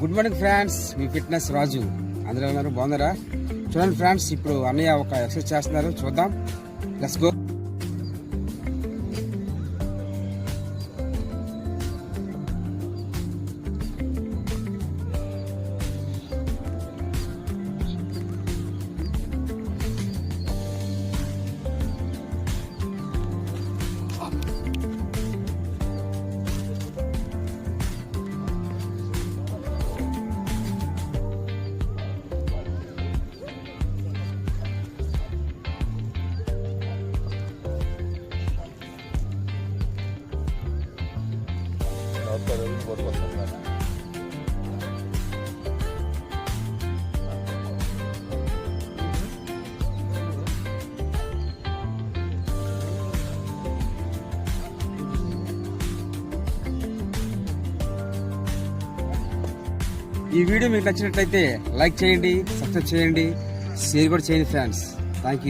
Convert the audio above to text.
Good morning friends, మీ fitness రాజు. అందరూ ఉన్నారు, బాగున్నారా? చూడండి ఫ్రెండ్స్, ఇప్పుడు అన్నయ్య ఒక ఎక్సర్సైజ్ చేస్తున్నారు, చూద్దాం. Let's go. ఈ వీడియో మీకు నచ్చినట్లయితే లైక్ చేయండి, సబ్స్క్రైబ్ చేయండి, షేర్ కూడా చేయండి ఫ్రెండ్స్. Thank you.